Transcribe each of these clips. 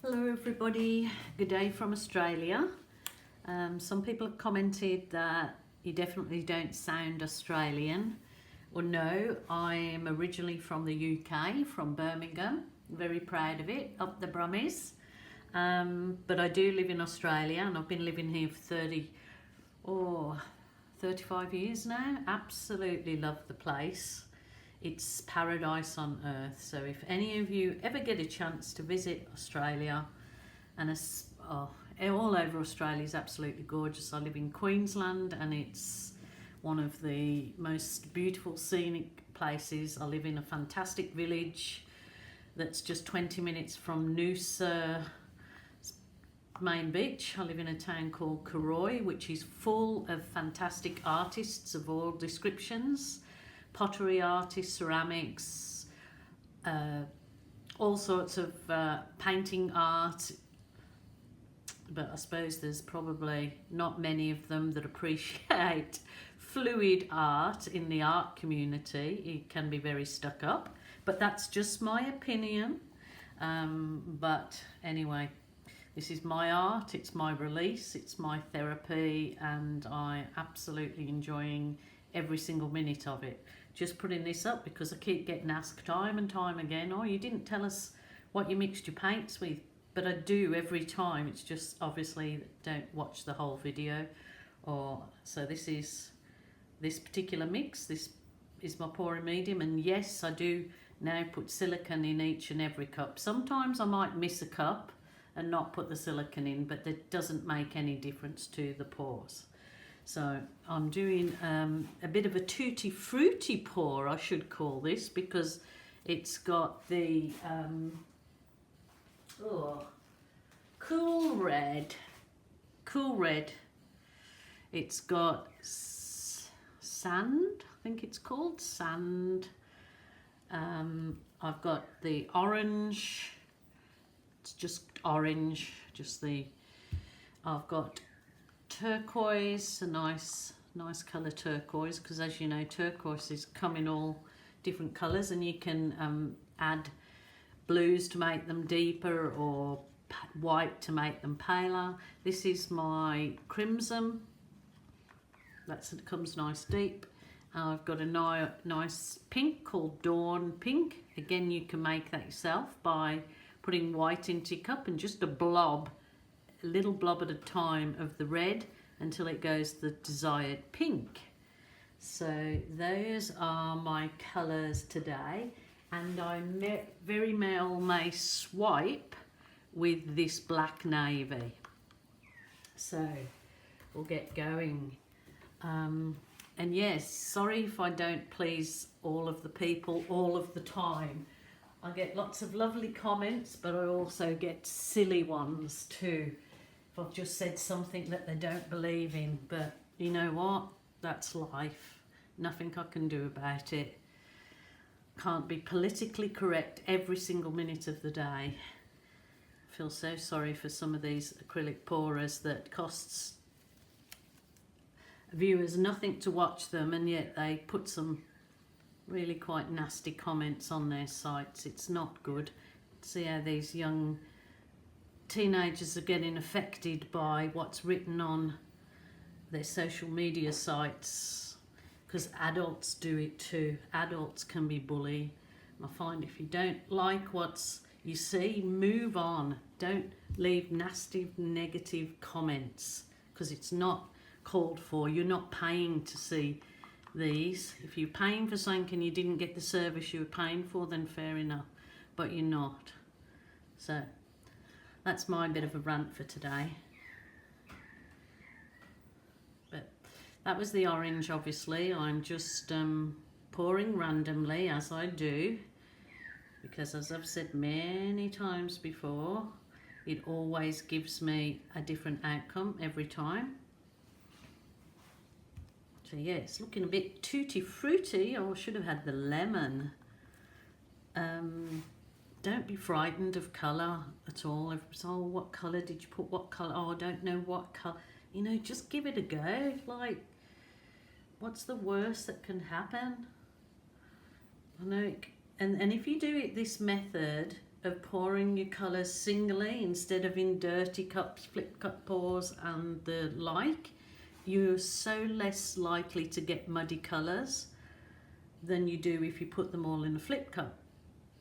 Hello everybody, good day from Australia. Some people have commented that you definitely don't sound Australian. Well, no, I am originally from the UK, from Birmingham. Very proud of it, up the Brummies. But I do live in Australia and I've been living here for 35 years now. Absolutely love the place. It's paradise on earth. So if any of you ever get a chance to visit Australia, and all over Australia is absolutely gorgeous. I live in Queensland and it's one of the most beautiful scenic places. I live in a fantastic village that's just 20 minutes from Noosa main beach. I live in a town called Corroy, which is full of fantastic artists of all descriptions. Pottery artists, ceramics, all sorts of painting art, but I suppose there's probably not many of them that appreciate fluid art in the art community. It can be very stuck up, but that's just my opinion. But anyway, this is my art, it's my release, it's my therapy, and I'm absolutely enjoying every single minute of it. Just putting this up because I keep getting asked time and time again, oh, you didn't tell us what you mixed your paints with. But I do every time. It's just obviously don't watch the whole video. So this is this particular mix. This is my pouring medium, and yes, I do now put silicone in each and every cup. Sometimes I might miss a cup and not put the silicone in, but that doesn't make any difference to the pours. So I'm doing a bit of a tutti frutti pour, I should call this, because it's got the cool red. It's got sand, I think it's called sand. I've got the orange. It's just orange. I've got turquoise, a nice colour turquoise, because as you know, turquoises come in all different colours, and you can add blues to make them deeper or white to make them paler. This is my crimson. It comes nice deep. I've got a nice pink called Dawn Pink. Again, you can make that yourself by putting white into your cup and just a little blob at a time of the red until it goes the desired pink. So those are my colours today, and I very well may swipe with this black navy. So we'll get going. And yes, sorry if I don't please all of the people all of the time. I get lots of lovely comments, but I also get silly ones too. If I've just said something that they don't believe in, but you know what? That's life. Nothing I can do about it. Can't be politically correct every single minute of the day. I feel so sorry for some of these acrylic pourers that costs viewers nothing to watch them, and yet they put some really quite nasty comments on their sites. It's not good. See how these young teenagers are getting affected by what's written on their social media sites, because adults do it too. Adults can be bullied. I find if you don't like what you see, move on. Don't leave nasty negative comments, because it's not called for. You're not paying to see these. If you're paying for something and you didn't get the service you were paying for, then fair enough, but you're not. So that's my bit of a rant for today. But that was the orange. Obviously I'm just pouring randomly, as I do, because as I've said many times before, it always gives me a different outcome every time. So yeah, it's looking a bit tutti fruity. I should have had the lemon. Don't be frightened of colour at all. Oh, what colour did you put? What colour? Oh, I don't know what colour. You know, just give it a go. Like, what's the worst that can happen? I know. And if you do it this method, of pouring your colours singly instead of in dirty cups, flip cup pours and the like, you're so less likely to get muddy colours than you do if you put them all in a flip cup.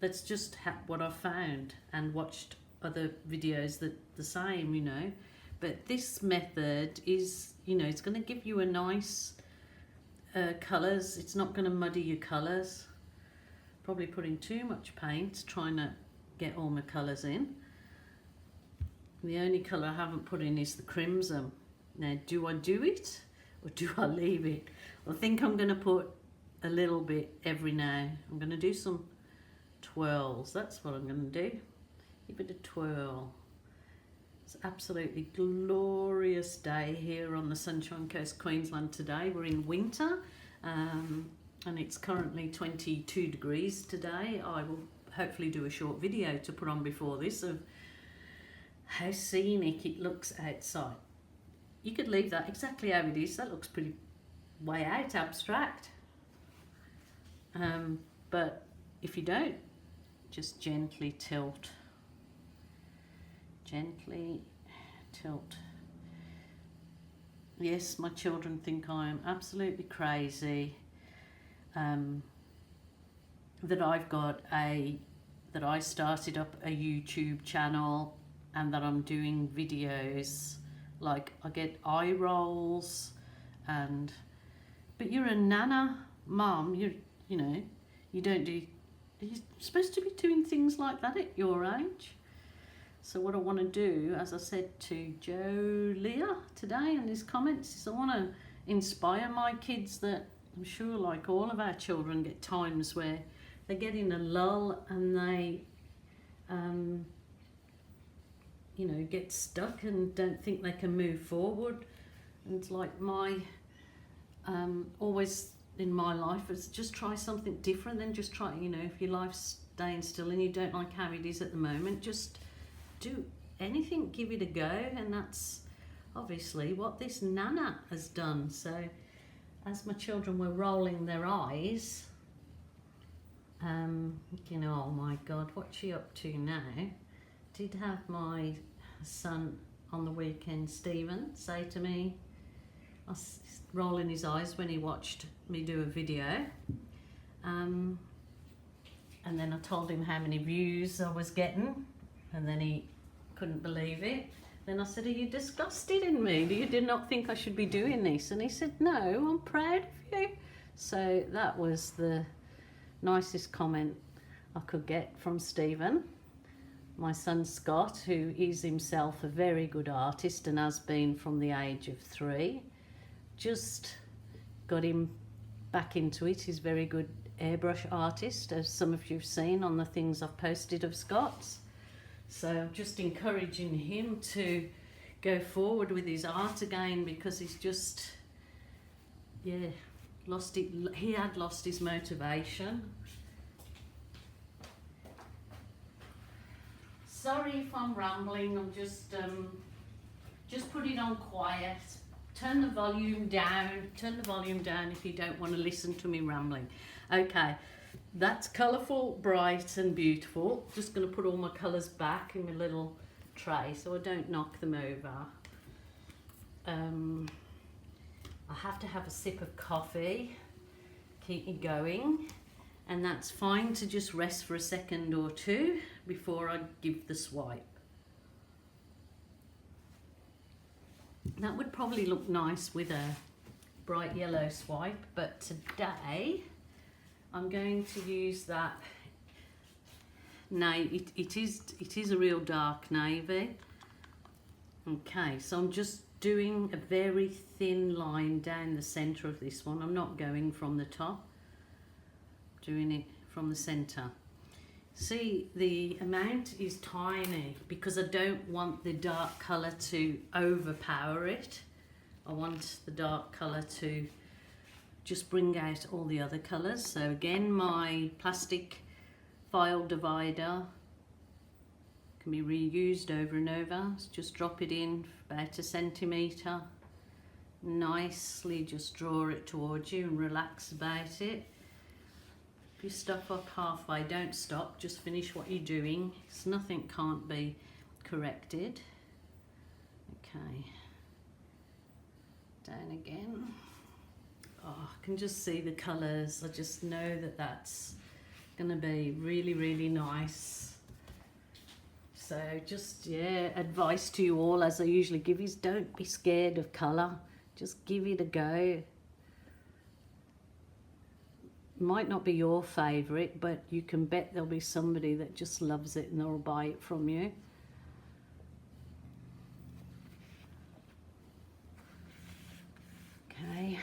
That's just what I've found, and watched other videos that the same, you know. But this method is, you know, it's going to give you a nice colours. It's not going to muddy your colours. Probably putting too much paint, trying to get all my colours in. The only colour I haven't put in is the crimson. Now, do I do it or do I leave it? I think I'm going to put a little bit every now. I'm going to do some twirls. That's what I'm going to do. Give it a twirl. It's absolutely glorious day here on the Sunshine Coast, Queensland today. We're in winter, and it's currently 22 degrees today. I will hopefully do a short video to put on before this of how scenic it looks outside. You could leave that exactly how it is. That looks pretty way out abstract. But if you don't, just gently tilt. Gently tilt. Yes, my children think I am absolutely crazy. That I started up a YouTube channel and that I'm doing videos. Like, I get eye rolls, but you're a nana, mum. You know, you don't do. You're supposed to be doing things like that at your age. So what I want to do, as I said to Joe Leah today in his comments, is I want to inspire my kids that I'm sure, like all of our children, get times where they get in a lull and they, you know, get stuck and don't think they can move forward. And it's like my, always in my life is just try something different than just try, you know, if your life's staying still and you don't like how it is at the moment, just do anything, give it a go. And that's obviously what this nana has done. So as my children were rolling their eyes, you know, oh my God, what's she up to now? Did have my son on the weekend, Stephen, say to me, I was rolling his eyes when he watched me do a video. And then I told him how many views I was getting, and then he couldn't believe it. Then I said, are you disgusted in me? Do you not think I should be doing this? And he said, no, I'm proud of you. So that was the nicest comment I could get from Stephen. My son Scott, who is himself a very good artist and has been from the age of 3, just got him back into it. He's a very good airbrush artist, as some of you've seen on the things I've posted of Scott's. So I'm just encouraging him to go forward with his art again, because he's just, yeah, lost it. He had lost his motivation. Sorry if I'm rambling. I'm just put it on quiet. Turn the volume down. Turn the volume down if you don't want to listen to me rambling. Okay, that's colourful, bright and beautiful. Just going to put all my colours back in my little tray so I don't knock them over. I have to have a sip of coffee, keep me going, and that's fine to just rest for a second or two before I give the swipe. That would probably look nice with a bright yellow swipe, but today I'm going to use that. It is a real dark navy. Okay, so I'm just doing a very thin line down the centre of this one. I'm not going from the top, doing it from the centre. See, the amount is tiny because I don't want the dark colour to overpower it. I want the dark colour to just bring out all the other colours. So again, my plastic file divider can be reused over and over. So just drop it in about 1 centimetre. Nicely just draw it towards you and relax about it. If you stop up halfway, don't stop, just finish what you're doing. Because nothing can't be corrected. Okay. Down again. Oh, I can just see the colours. I just know that that's going to be really, really nice. So just, yeah, advice to you all, as I usually give, is don't be scared of colour. Just give it a go. Might not be your favourite, but you can bet there'll be somebody that just loves it and they'll buy it from you. Okay.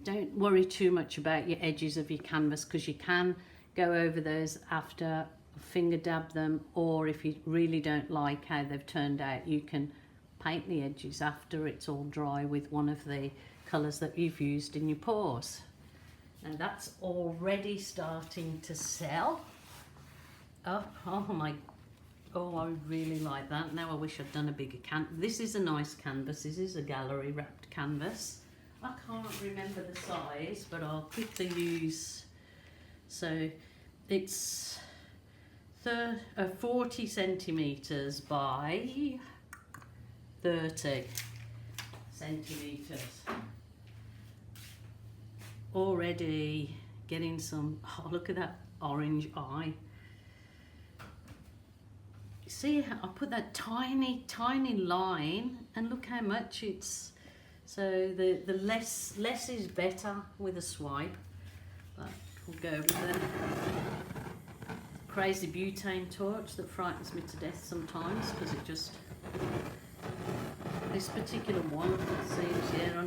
Don't worry too much about your edges of your canvas, because you can go over those after, finger dab them, or if you really don't like how they've turned out, you can paint the edges after it's all dry with one of the colours that you've used in your pours. Now that's already starting to sell. Oh my, oh, I really like that. Now I wish I'd done a bigger canvas. This is a nice canvas. This is a gallery wrapped canvas. I can't remember the size, but I'll quickly use, so it's 40 centimetres by 30 centimetres. Already getting some, oh, look at that orange eye. See, I put that tiny line, and look how much it's, so the less is better with a swipe. But we'll go with the crazy butane torch that frightens me to death sometimes, because it just, this particular one seems, yeah,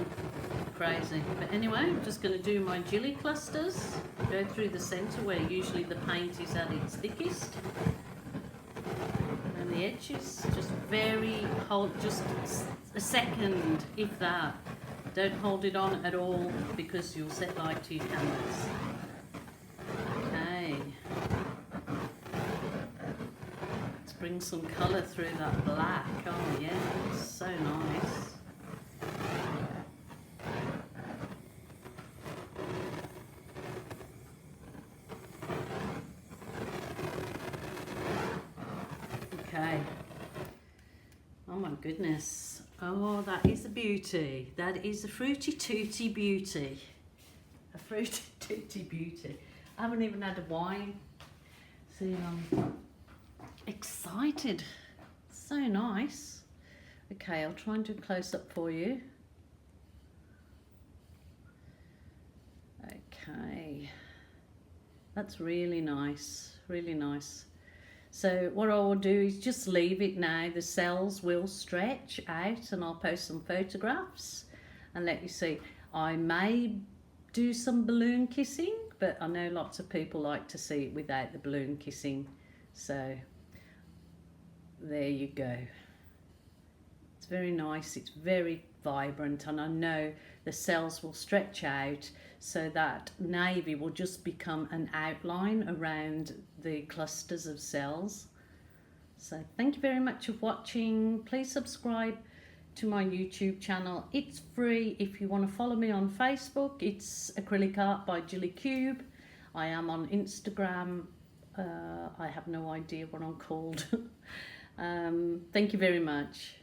crazy. But anyway, I'm just going to do my Gilly clusters, go through the centre where usually the paint is at its thickest, and the edges just hold just a second, if that. Don't hold it on at all, because you'll set light to your canvas. Okay, let's bring some colour through that black. Oh yeah, it's so nice. Okay. Oh my goodness. Oh, that is a beauty. That is a fruity tutti beauty. A fruity tutti beauty. I haven't even had a wine. See, I'm excited. So nice. Okay, I'll try and do a close up for you. Okay. That's really nice. Really nice. So what I will do is just leave it now. The cells will stretch out, and I'll post some photographs and let you see. I may do some balloon kissing, but I know lots of people like to see it without the balloon kissing. So there you go. It's very nice. It's very vibrant, and I know the cells will stretch out, so that navy will just become an outline around the clusters of cells. So thank you very much for watching. Please subscribe to my YouTube channel. It's free. If you want to follow me on Facebook, it's Acrylic Art by Gilly Cube. I am on Instagram. I have no idea what I'm called. Thank you very much.